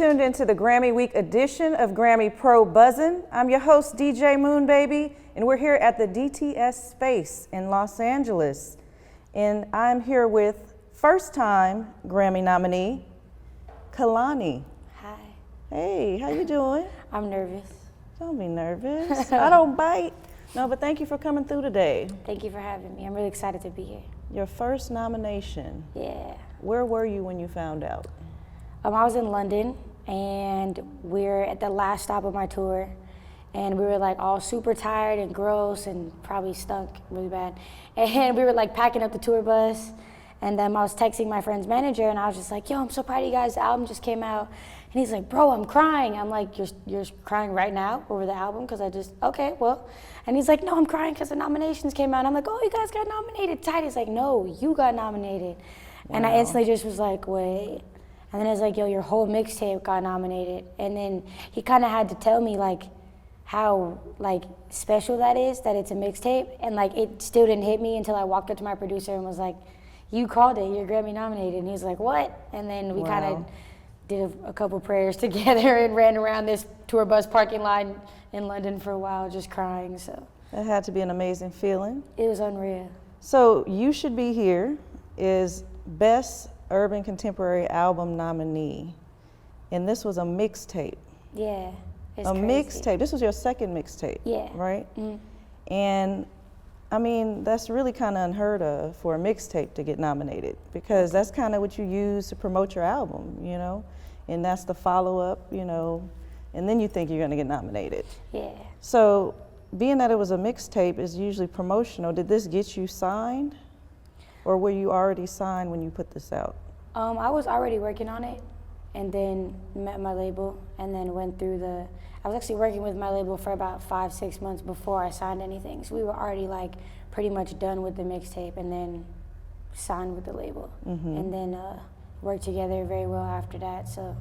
tuned into the Grammy Week edition of Grammy Pro Buzzin. I'm your host, DJ Moonbaby, and we're here at the DTS Space in Los Angeles. And I'm here with first-time Grammy nominee, Kehlani. Hi. Hey, how you doing? I'm nervous. Don't be nervous. I don't bite. No, but thank you for coming through today. Thank you for having me. I'm really excited to be here. Your first nomination. Yeah. Where were you when you found out? I was in London, and we're at the last stop of my tour, and we were like all super tired and gross and probably stunk really bad. And we were like packing up the tour bus, and I was texting my friend's manager, and I was just like, yo, I'm so proud of you guys, the album just came out. And he's like, bro, I'm crying. I'm like, you're crying right now over the album? Because okay, well. And he's like, no, I'm crying because the nominations came out. And I'm like, oh, you guys got nominated. Tight. He's like, no, you got nominated. Wow. And I instantly just was like, wait. And then it's like, yo, your whole mixtape got nominated. And then he kind of had to tell me like how like special that is, that it's a mixtape. And like it still didn't hit me until I walked up to my producer and was like, you called it, you're Grammy nominated. And he was like, what? And then we kind of did a couple prayers together and ran around this tour bus parking lot in London for a while just crying. So that had to be an amazing feeling. It was unreal. So You Should Be Here is Best Urban Contemporary Album nominee, and this was a mixtape. Yeah, it's a crazy. Mixtape. This was your second mixtape. Yeah. Right. Mm-hmm. And I mean, that's really kind of unheard of for a mixtape to get nominated, because that's kind of what you use to promote your album, you know, and that's the follow-up, you know, and then you think you're going to get nominated. Yeah. So being that it was a mixtape is usually promotional, did this get you signed? Or were you already signed when you put this out? I was already working on it, and then met my label, and then went through I was actually working with my label for about 5-6 months before I signed anything. So we were already like pretty much done with the mixtape, and then signed with the label. Mm-hmm. And then worked together very well after that. So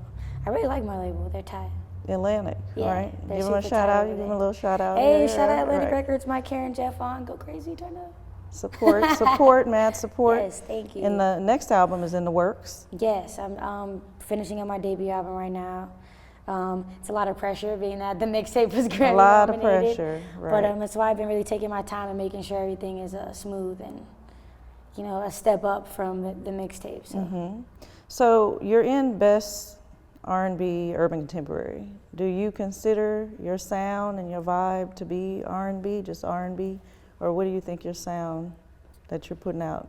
I really like my label, they're tight. Atlantic, yeah, right? Give them a shout out, give them a little shout out. Hey, shout out Atlantic Records, Mike, Karen, Jeff on, go crazy, turn up. Support, mad support. Yes, thank you. And the next album is in the works. Yes, I'm finishing up my debut album right now. It's a lot of pressure being that the mixtape was Grammy nominated. A lot of pressure, right. But that's why I've been really taking my time and making sure everything is smooth and, you know, a step up from the mixtape. So. Mm-hmm. So you're in Best R&B Urban Contemporary. Do you consider your sound and your vibe to be R&B, just R&B? Or what do you think your sound that you're putting out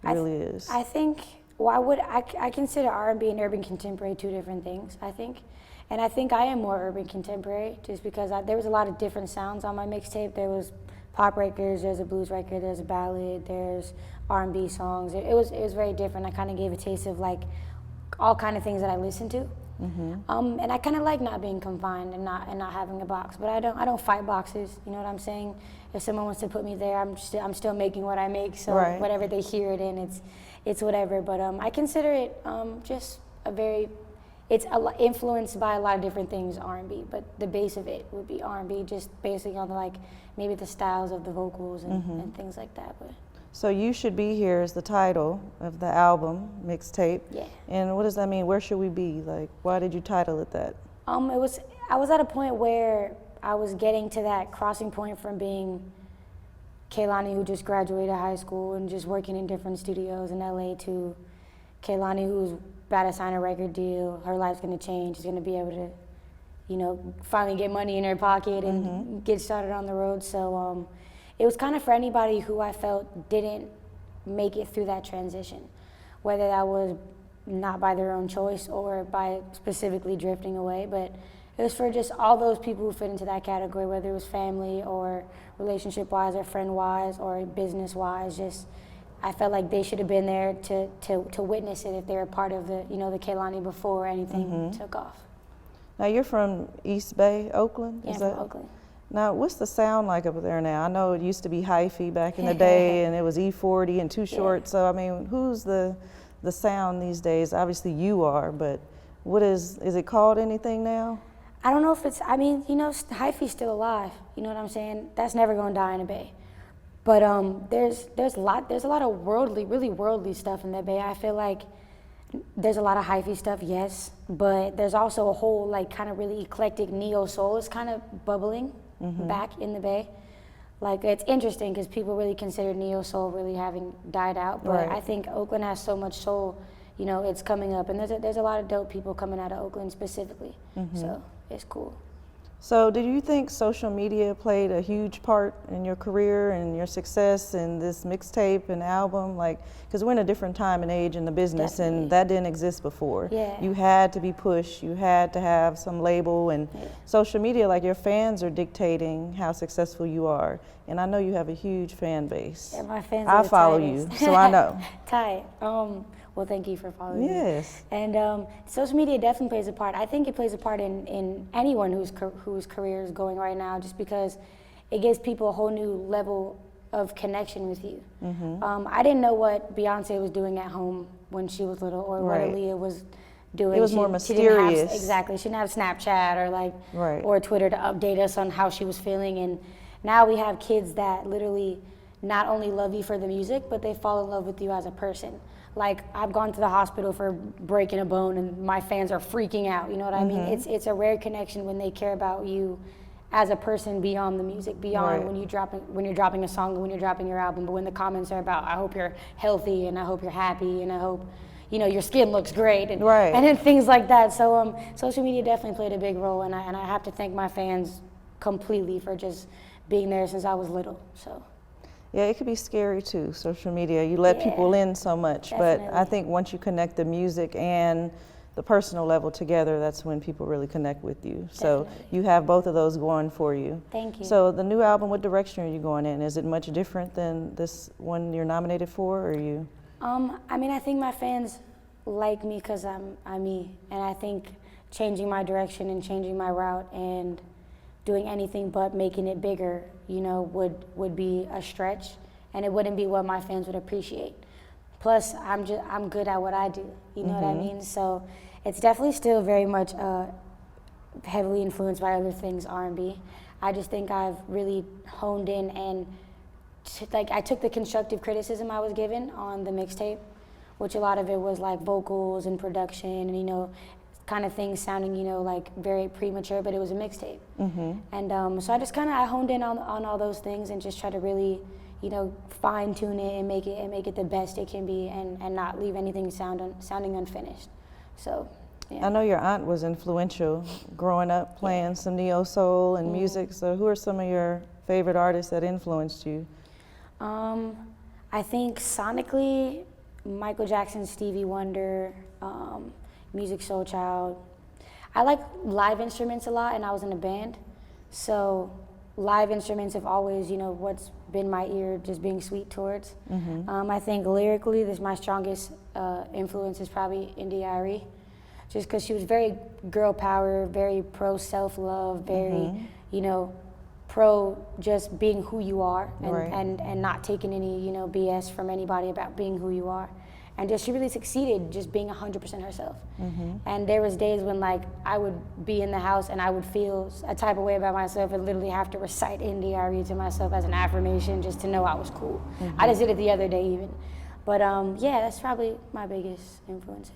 really is? I think, I consider R&B and urban contemporary two different things, I think. And I think I am more urban contemporary just because there was a lot of different sounds on my mixtape. There was pop records, there's a blues record, there's a ballad, there's R&B songs. It was very different. I kind of gave a taste of like all kind of things that I listen to. Mm-hmm. And I kind of like not being confined and not having a box, but I don't fight boxes. You know what I'm saying? If someone wants to put me there, I'm still making what I make. So whatever they hear it in, it's whatever. But I consider it just it's influenced by a lot of different things, R&B. But the base of it would be R&B, just basing on like maybe the styles of the vocals and things like that. But. So You Should Be Here is the title of the album, mixtape. Yeah. And what does that mean? Where should we be? Like, why did you title it that? I was at a point where I was getting to that crossing point from being Kehlani, who just graduated high school and just working in different studios in LA, to Kehlani, who's about to sign a record deal. Her life's gonna change. She's gonna be able to, you know, finally get money in her pocket and get started on the road. So it was kind of for anybody who I felt didn't make it through that transition, whether that was not by their own choice or by specifically drifting away, but it was for just all those people who fit into that category, whether it was family or relationship-wise or friend-wise or business-wise. Just, I felt like they should have been there to witness it if they were part of the, you know, the Kehlani before anything took off. Now you're from East Bay, Oakland? Yeah, I'm from Oakland. Now, what's the sound like up there now? I know it used to be hyphy back in the day, and it was E40 and Too Short. So, I mean, who's the sound these days? Obviously, you are, but what is it called anything now? I don't know if it's, I mean, you know, hyphy's still alive. You know what I'm saying? That's never gonna die in the Bay. But there's a lot of really worldly stuff in the Bay. I feel like There's a lot of hyphy stuff, yes, but there's also a whole like kind of really eclectic neo soul is kind of bubbling back in the Bay. Like it's interesting because people really consider neo soul really having died out, but I think Oakland has so much soul, you know, it's coming up, and there's a lot of dope people coming out of Oakland specifically, so it's cool. So do you think social media played a huge part in your career and your success in this mixtape and album? Like, because we're in a different time and age in the business, and that didn't exist before. You had to be pushed, you had to have some label, and social media, like your fans are dictating how successful you are. And I know you have a huge fan base. Yeah, my fans I follow you, so I know. Tight. Well, thank you for following me. Yes. And social media definitely plays a part. I think it plays a part in anyone whose career is going right now, just because it gives people a whole new level of connection with you. I didn't know what Beyonce was doing at home when she was little, or what Aaliyah was doing. It was more mysterious. Exactly. She didn't have Snapchat or like or Twitter to update us on how she was feeling. And now we have kids that literally not only love you for the music, but they fall in love with you as a person. Like, I've gone to the hospital for breaking a bone and my fans are freaking out, you know what I mean? It's a rare connection when they care about you as a person beyond the music, beyond when you're dropping a song and when you're dropping your album, but when the comments are about, I hope you're healthy and I hope you're happy and I hope, you know, your skin looks great and then things like that. So social media definitely played a big role, and I have to thank my fans completely for just being there since I was little, so. Yeah, it could be scary too, social media. You let people in so much, but I think once you connect the music and the personal level together, that's when people really connect with you. So you have both of those going for you. Thank you. So the new album, what direction are you going in? Is it much different than this one you're nominated for, or are you? I mean, I think my fans like me because I'm me, and I think changing my direction and changing my route and doing anything but making it bigger, you know, would be a stretch, and it wouldn't be what my fans would appreciate. Plus, I'm good at what I do, you know what I mean? So it's definitely still very much heavily influenced by other things, R&B. I just think I've really honed in and I took the constructive criticism I was given on the mixtape, which a lot of it was like vocals and production and, you know, kind of things sounding, you know, like very premature, but it was a mixtape. And so I just I honed in on all those things and just try to really, you know, fine tune it and make it the best it can be, and not leave anything sounding unfinished. So, yeah. I know your aunt was influential growing up, playing some neo soul and music. So who are some of your favorite artists that influenced you? I think sonically, Michael Jackson, Stevie Wonder, Music Soul Child. I like live instruments a lot, and I was in a band, so live instruments have always, you know, what's been my ear just being sweet towards. I think lyrically, my strongest influence is probably India.Arie, just because she was very girl power, very pro self-love, very, you know, pro just being who you are and not taking any, you know, BS from anybody about being who you are. And just she really succeeded just being 100% herself. And there was days when like I would be in the house and I would feel a type of way about myself and literally have to recite India.Arie to myself as an affirmation just to know I was cool. I just did it the other day even. But yeah, that's probably my biggest influences.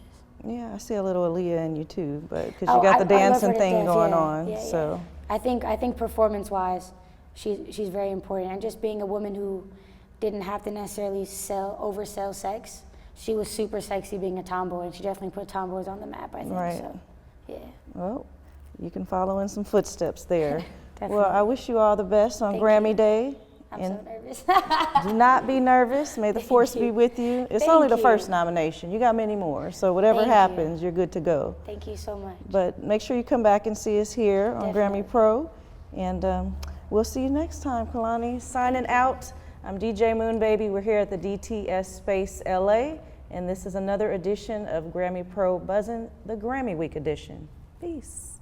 Yeah, I see a little Aaliyah in you too, but because you got the dancing thing going on. So I think performance-wise, she's very important. And just being a woman who didn't have to necessarily oversell sex. She was super sexy being a tomboy, and she definitely put tomboys on the map, I think. So, yeah. Well, you can follow in some footsteps there. Definitely. Well, I wish you all the best on Grammy Day. I'm so nervous. Do not be nervous. May the force be with you. It's only the first nomination. You got many more. So whatever happens, you're good to go. Thank you so much. But make sure you come back and see us here on Grammy Pro. And we'll see you next time, Kehlani. Signing out. I'm DJ Moonbaby. We're here at the DTS Space LA, and this is another edition of Grammy Pro Buzzin, the Grammy Week edition. Peace.